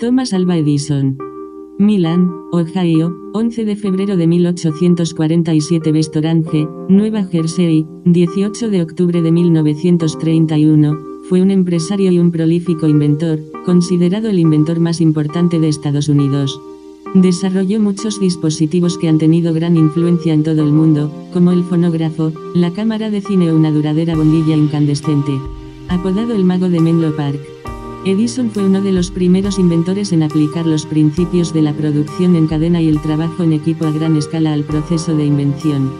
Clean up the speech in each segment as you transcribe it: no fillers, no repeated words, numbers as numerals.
Thomas Alva Edison. Milán, Ohio, 11 de febrero de 1847. West Orange, Nueva Jersey, 18 de octubre de 1931, fue un empresario y un prolífico inventor, considerado el inventor más importante de Estados Unidos. Desarrolló muchos dispositivos que han tenido gran influencia en todo el mundo, como el fonógrafo, la cámara de cine o una duradera bombilla incandescente. Apodado el mago de Menlo Park, Edison fue uno de los primeros inventores en aplicar los principios de la producción en cadena y el trabajo en equipo a gran escala al proceso de invención.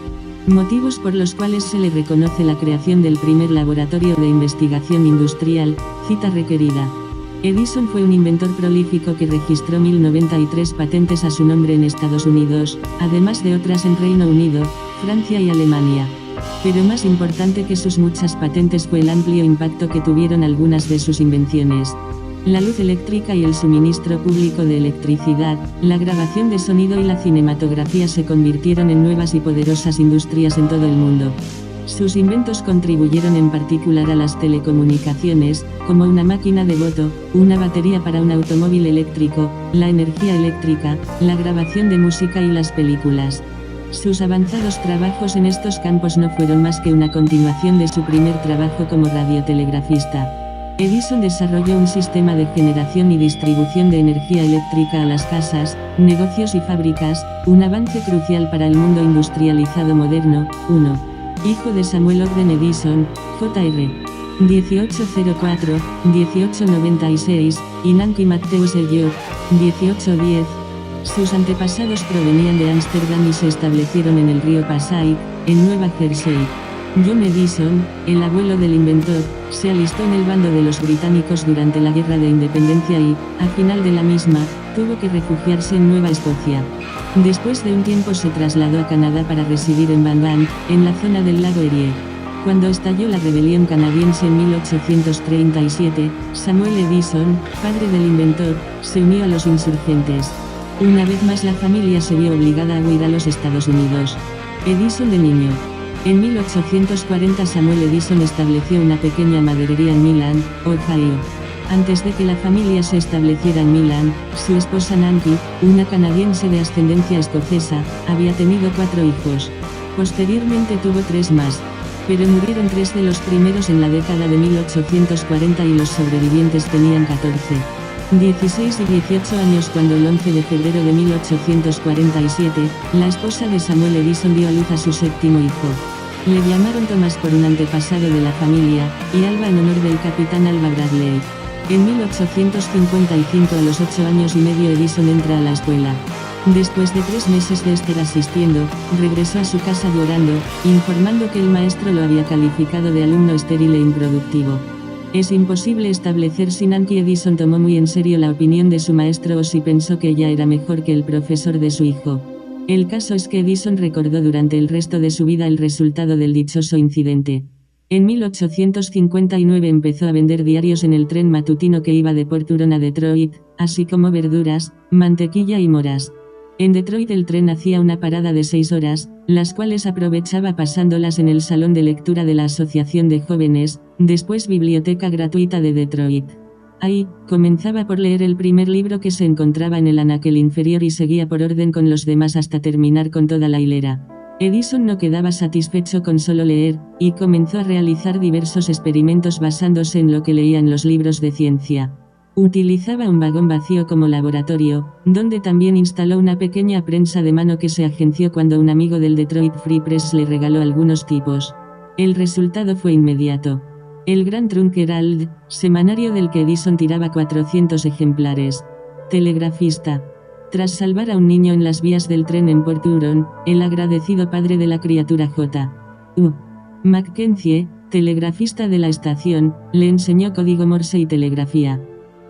Motivos por los cuales se le reconoce la creación del primer laboratorio de investigación industrial, cita requerida. Edison fue un inventor prolífico que registró 1093 patentes a su nombre en Estados Unidos, además de otras en Reino Unido, Francia y Alemania. Pero más importante que sus muchas patentes fue el amplio impacto que tuvieron algunas de sus invenciones. La luz eléctrica y el suministro público de electricidad, la grabación de sonido y la cinematografía se convirtieron en nuevas y poderosas industrias en todo el mundo. Sus inventos contribuyeron en particular a las telecomunicaciones, como una máquina de voto, una batería para un automóvil eléctrico, la energía eléctrica, la grabación de música y las películas. Sus avanzados trabajos en estos campos no fueron más que una continuación de su primer trabajo como radiotelegrafista. Edison desarrolló un sistema de generación y distribución de energía eléctrica a las casas, negocios y fábricas, un avance crucial para el mundo industrializado moderno. 1. Hijo de Samuel Ogden Edison, Jr. 1804-1896, y Nancy Matthews Elliot, 1810. Sus antepasados provenían de Ámsterdam y se establecieron en el río Passaic, en Nueva Jersey. John Edison, el abuelo del inventor, se alistó en el bando de los británicos durante la Guerra de Independencia y, al final de la misma, tuvo que refugiarse en Nueva Escocia. Después de un tiempo se trasladó a Canadá para residir en Van Zandt, en la zona del lago Erie. Cuando estalló la rebelión canadiense en 1837, Samuel Edison, padre del inventor, se unió a los insurgentes. Una vez más la familia se vio obligada a huir a los Estados Unidos. Edison de niño. En 1840 Samuel Edison estableció una pequeña maderería en Milán, Ohio. Antes de que la familia se estableciera en Milán, su esposa Nancy, una canadiense de ascendencia escocesa, había tenido 4 hijos. Posteriormente tuvo 3 más. Pero murieron 3 de los primeros en la década de 1840 y los sobrevivientes tenían 14. 16 y 18 años cuando el 11 de febrero de 1847, la esposa de Samuel Edison dio a luz a su 7º hijo. Le llamaron Thomas por un antepasado de la familia, y Alva en honor del capitán Alva Bradley. En 1855 a los 8 años y medio Edison entra a la escuela. Después de 3 meses de estar asistiendo, regresó a su casa llorando, informando que el maestro lo había calificado de alumno estéril e improductivo. Es imposible establecer si Nancy Edison tomó muy en serio la opinión de su maestro o si pensó que ella era mejor que el profesor de su hijo. El caso es que Edison recordó durante el resto de su vida el resultado del dichoso incidente. En 1859 empezó a vender diarios en el tren matutino que iba de Port Huron a Detroit, así como verduras, mantequilla y moras. En Detroit el tren hacía una parada de 6 horas, las cuales aprovechaba pasándolas en el salón de lectura de la Asociación de Jóvenes, después Biblioteca Gratuita de Detroit. Ahí, comenzaba por leer el primer libro que se encontraba en el anaquel inferior y seguía por orden con los demás hasta terminar con toda la hilera. Edison no quedaba satisfecho con solo leer, y comenzó a realizar diversos experimentos basándose en lo que leía en los libros de ciencia. Utilizaba un vagón vacío como laboratorio, donde también instaló una pequeña prensa de mano que se agenció cuando un amigo del Detroit Free Press le regaló algunos tipos. El resultado fue inmediato. El Grand Trunk Herald, semanario del que Edison tiraba 400 ejemplares. Telegrafista. Tras salvar a un niño en las vías del tren en Port Huron, el agradecido padre de la criatura J. U. Mackenzie, telegrafista de la estación, le enseñó código Morse y telegrafía.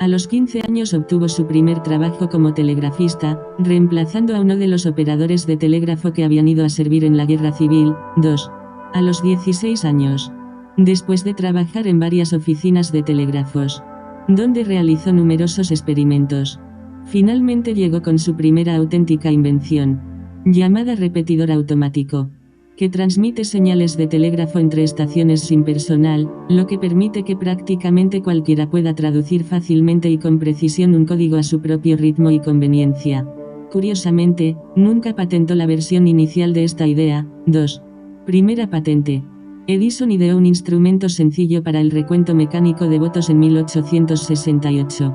A los 15 años obtuvo su primer trabajo como telegrafista, reemplazando a uno de los operadores de telégrafo que habían ido a servir en la Guerra Civil. 2. A los 16 años. Después de trabajar en varias oficinas de telégrafos, donde realizó numerosos experimentos, finalmente llegó con su primera auténtica invención, llamada repetidor automático. que transmite señales de telégrafo entre estaciones sin personal, lo que permite que prácticamente cualquiera pueda traducir fácilmente y con precisión un código a su propio ritmo y conveniencia. Curiosamente, nunca patentó la versión inicial de esta idea. 2. Primera patente. Edison ideó un instrumento sencillo para el recuento mecánico de votos en 1868.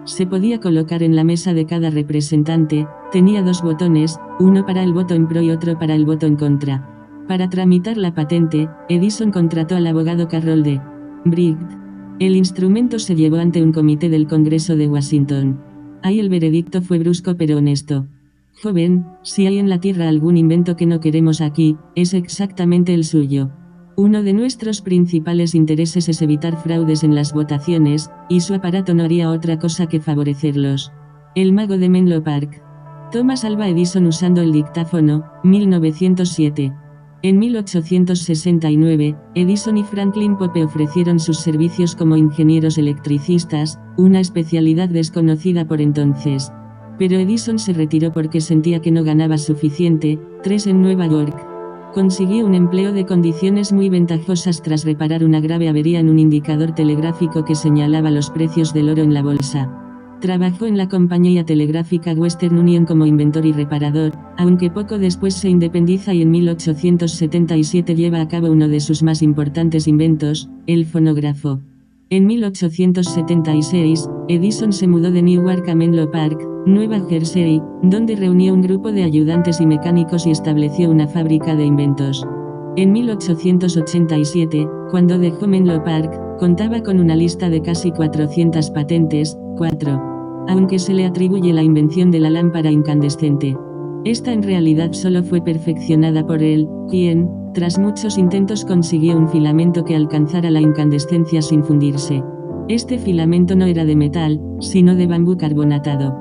Se podía colocar en la mesa de cada representante, tenía dos botones, uno para el voto en pro y otro para el voto en contra. Para tramitar la patente, Edison contrató al abogado Carroll D. Briggs. El instrumento se llevó ante un comité del Congreso de Washington. Ahí el veredicto fue brusco pero honesto. Joven, si hay en la Tierra algún invento que no queremos aquí, es exactamente el suyo. Uno de nuestros principales intereses es evitar fraudes en las votaciones, y su aparato no haría otra cosa que favorecerlos. El mago de Menlo Park. Thomas Alva Edison usando el dictáfono, 1907. En 1869, Edison y Franklin Pope ofrecieron sus servicios como ingenieros electricistas, una especialidad desconocida por entonces. Pero Edison se retiró porque sentía que no ganaba suficiente. 3. En Nueva York. Consiguió un empleo de condiciones muy ventajosas tras reparar una grave avería en un indicador telegráfico que señalaba los precios del oro en la bolsa. Trabajó en la compañía telegráfica Western Union como inventor y reparador, aunque poco después se independiza y en 1877 lleva a cabo uno de sus más importantes inventos, el fonógrafo. En 1876, Edison se mudó de Newark a Menlo Park, Nueva Jersey, donde reunió un grupo de ayudantes y mecánicos y estableció una fábrica de inventos. En 1887, cuando dejó Menlo Park, contaba con una lista de casi 400 patentes. 4. Aunque se le atribuye la invención de la lámpara incandescente. Esta en realidad solo fue perfeccionada por él, quien, tras muchos intentos consiguió un filamento que alcanzara la incandescencia sin fundirse. Este filamento no era de metal, sino de bambú carbonatado.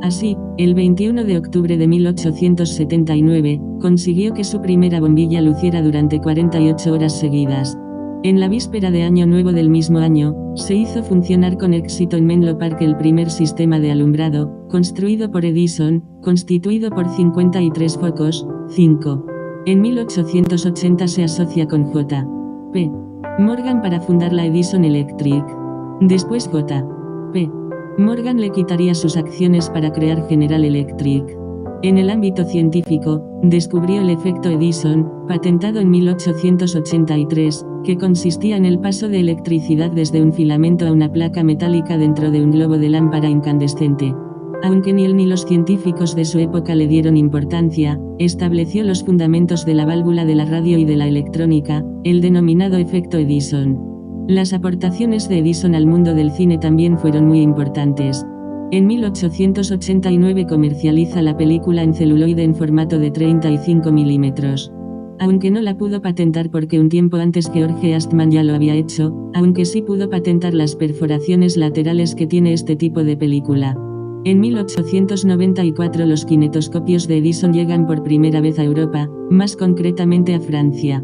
Así, el 21 de octubre de 1879, consiguió que su primera bombilla luciera durante 48 horas seguidas. En la víspera de Año Nuevo del mismo año, se hizo funcionar con éxito en Menlo Park el primer sistema de alumbrado, construido por Edison, constituido por 53 focos. 5. En 1880 se asocia con J. P. Morgan para fundar la Edison Electric. Después J. P. Morgan le quitaría sus acciones para crear General Electric. En el ámbito científico, descubrió el efecto Edison, patentado en 1883, que consistía en el paso de electricidad desde un filamento a una placa metálica dentro de un globo de lámpara incandescente. Aunque ni él ni los científicos de su época le dieron importancia, estableció los fundamentos de la válvula de la radio y de la electrónica, el denominado efecto Edison. Las aportaciones de Edison al mundo del cine también fueron muy importantes. En 1889 comercializa la película en celuloide en formato de 35 milímetros. Aunque no la pudo patentar porque un tiempo antes George Eastman ya lo había hecho, aunque sí pudo patentar las perforaciones laterales que tiene este tipo de película. En 1894 los kinetoscopios de Edison llegan por primera vez a Europa, más concretamente a Francia.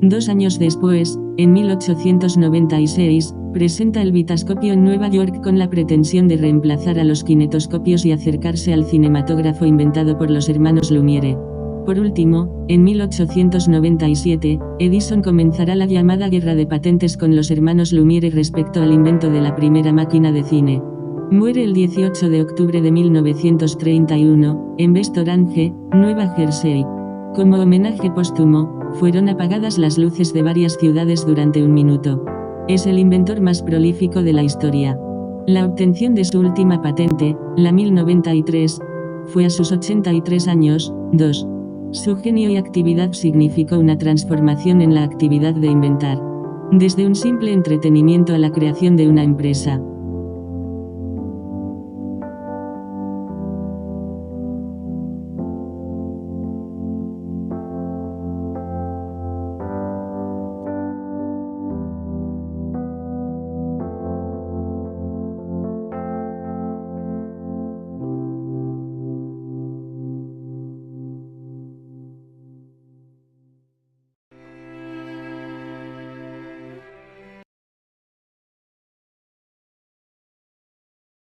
2 años después, en 1896, presenta el vitascopio en Nueva York con la pretensión de reemplazar a los kinetoscopios y acercarse al cinematógrafo inventado por los hermanos Lumière. Por último, en 1897, Edison comenzará la llamada guerra de patentes con los hermanos Lumière respecto al invento de la primera máquina de cine. Muere el 18 de octubre de 1931, en West Orange, Nueva Jersey. Como homenaje póstumo, fueron apagadas las luces de varias ciudades durante 1 minuto. Es el inventor más prolífico de la historia. La obtención de su última patente, la 1093, fue a sus 83 años. 2. Su genio y actividad significó una transformación en la actividad de inventar. Desde un simple entretenimiento a la creación de una empresa.